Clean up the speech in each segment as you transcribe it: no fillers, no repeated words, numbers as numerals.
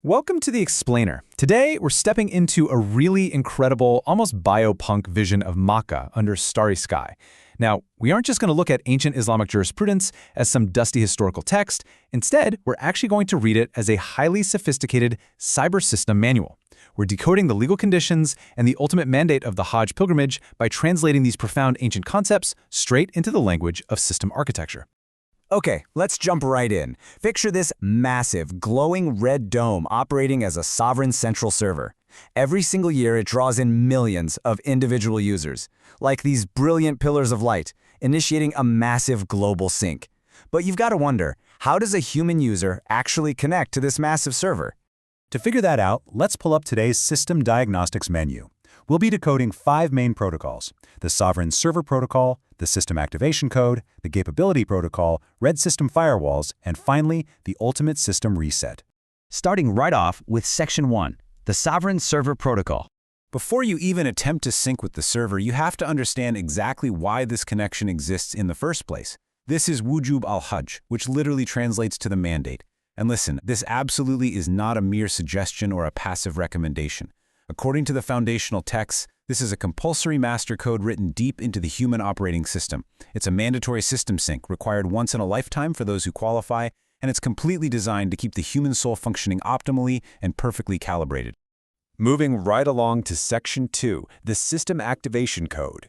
Welcome to The Explainer. Today, we're stepping into a really incredible, almost biopunk vision of Makkah under starry sky. Now, we aren't just going to look at ancient Islamic jurisprudence as some dusty historical text. Instead, we're actually going to read it as a highly sophisticated cyber system manual. We're decoding the legal conditions and the ultimate mandate of the Hajj pilgrimage by translating these profound ancient concepts straight into the language of system architecture. Okay, let's jump right in. Picture this massive, glowing red dome operating as a sovereign central server. Every single year, it draws in millions of individual users, like these brilliant pillars of light, initiating a massive global sync. But you've got to wonder, how does a human user actually connect to this massive server? To figure that out, let's pull up today's System Diagnostics menu. We'll be decoding 5 main protocols: the Sovereign Server Protocol, the System Activation Code, the Capability Protocol, Red System Firewalls, and finally, the Ultimate System Reset. Starting right off with Section 1, the Sovereign Server Protocol. Before you even attempt to sync with the server, you have to understand exactly why this connection exists in the first place. This is Wujub al-Hajj, which literally translates to the mandate. And listen, this absolutely is not a mere suggestion or a passive recommendation. According to the foundational texts, this is a compulsory master code written deep into the human operating system. It's a mandatory system sync required once in a lifetime for those who qualify, and it's completely designed to keep the human soul functioning optimally and perfectly calibrated. Moving right along to Section 2, the System Activation Code.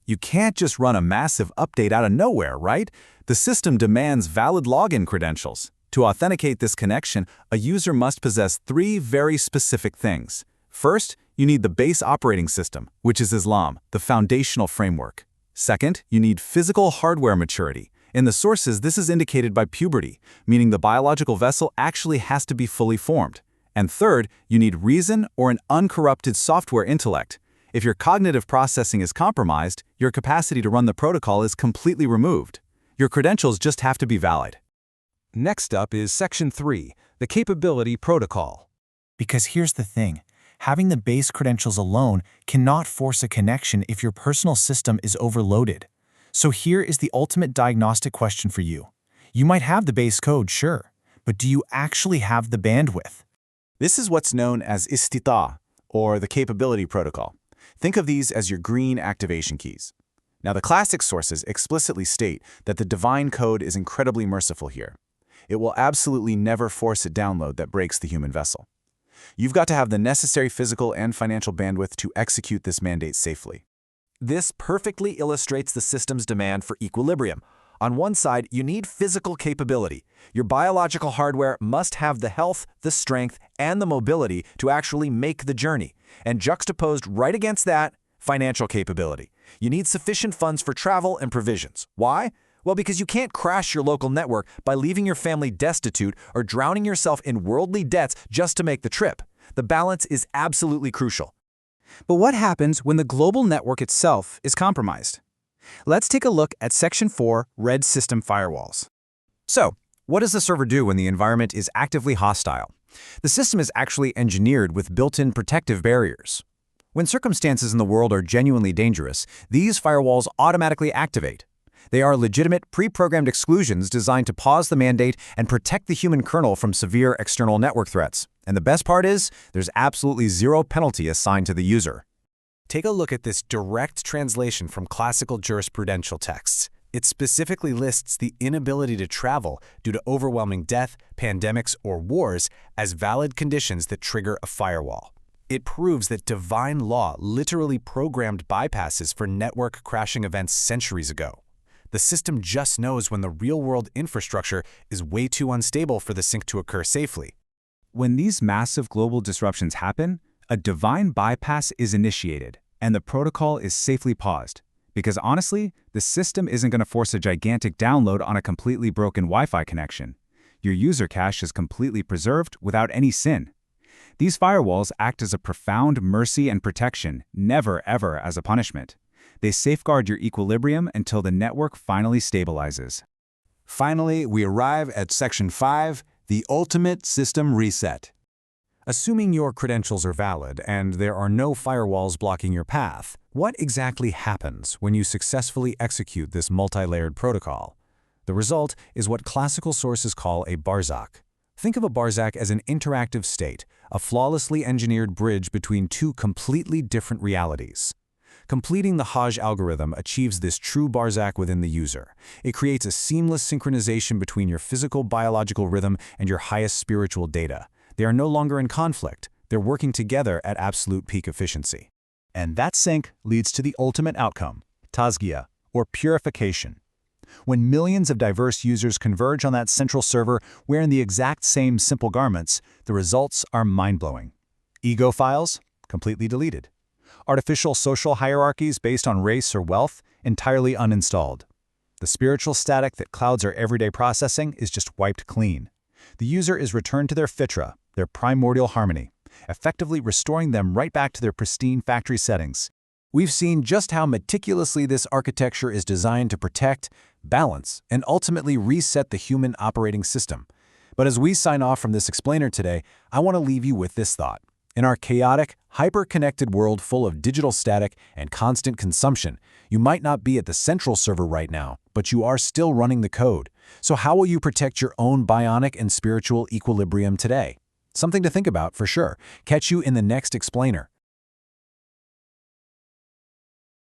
You can't just run a massive update out of nowhere, right? The system demands valid login credentials. To authenticate this connection, a user must possess 3 very specific things. First, you need the base operating system, which is Islam, the foundational framework. Second, you need physical hardware maturity. In the sources, this is indicated by puberty, meaning the biological vessel actually has to be fully formed. And third, you need reason or an uncorrupted software intellect. If your cognitive processing is compromised, your capacity to run the protocol is completely removed. Your credentials just have to be valid. Next up is Section 3, the Capability Protocol. Because here's the thing. Having the base credentials alone cannot force a connection if your personal system is overloaded. So here is the ultimate diagnostic question for you. You might have the base code, sure, but do you actually have the bandwidth? This is what's known as istita, or the Capability Protocol. Think of these as your green activation keys. Now, the classic sources explicitly state that the divine code is incredibly merciful here. It will absolutely never force a download that breaks the human vessel. You've got to have the necessary physical and financial bandwidth to execute this mandate safely. This perfectly illustrates the system's demand for equilibrium. On one side, you need physical capability. Your biological hardware must have the health, the strength, and the mobility to actually make the journey. And juxtaposed right against that, financial capability. You need sufficient funds for travel and provisions. Why? Well, because you can't crash your local network by leaving your family destitute or drowning yourself in worldly debts just to make the trip. The balance is absolutely crucial. But what happens when the global network itself is compromised? Let's take a look at Section 4, Red System Firewalls. So, what does the server do when the environment is actively hostile? The system is actually engineered with built-in protective barriers. When circumstances in the world are genuinely dangerous, these firewalls automatically activate. They are legitimate, pre-programmed exclusions designed to pause the mandate and protect the human kernel from severe external network threats. And the best part is, there's absolutely zero penalty assigned to the user. Take a look at this direct translation from classical jurisprudential texts. It specifically lists the inability to travel due to overwhelming death, pandemics, or wars as valid conditions that trigger a firewall. It proves that divine law literally programmed bypasses for network crashing events centuries ago. The system just knows when the real-world infrastructure is way too unstable for the sync to occur safely. When these massive global disruptions happen, a divine bypass is initiated, and the protocol is safely paused. Because honestly, the system isn't going to force a gigantic download on a completely broken Wi-Fi connection. Your user cache is completely preserved without any sin. These firewalls act as a profound mercy and protection, never ever as a punishment. They safeguard your equilibrium until the network finally stabilizes. Finally, we arrive at Section 5, the Ultimate System Reset. Assuming your credentials are valid and there are no firewalls blocking your path, what exactly happens when you successfully execute this multi-layered protocol? The result is what classical sources call a barzakh. Think of a barzakh as an interactive state, a flawlessly engineered bridge between two completely different realities. Completing the Hajj algorithm achieves this true barzakh within the user. It creates a seamless synchronization between your physical biological rhythm and your highest spiritual data. They are no longer in conflict. They're working together at absolute peak efficiency. And that sync leads to the ultimate outcome, tazkiyah, or purification. When millions of diverse users converge on that central server wearing the exact same simple garments, the results are mind-blowing. Ego files? Completely deleted. Artificial social hierarchies based on race or wealth? Entirely uninstalled. The spiritual static that clouds our everyday processing is just wiped clean. The user is returned to their fitra, their primordial harmony, effectively restoring them right back to their pristine factory settings. We've seen just how meticulously this architecture is designed to protect, balance, and ultimately reset the human operating system. But as we sign off from this explainer today, I want to leave you with this thought. In our chaotic, hyper-connected world full of digital static and constant consumption, you might not be at the central server right now, but you are still running the code. So how will you protect your own bionic and spiritual equilibrium today? Something to think about for sure. Catch you in the next explainer.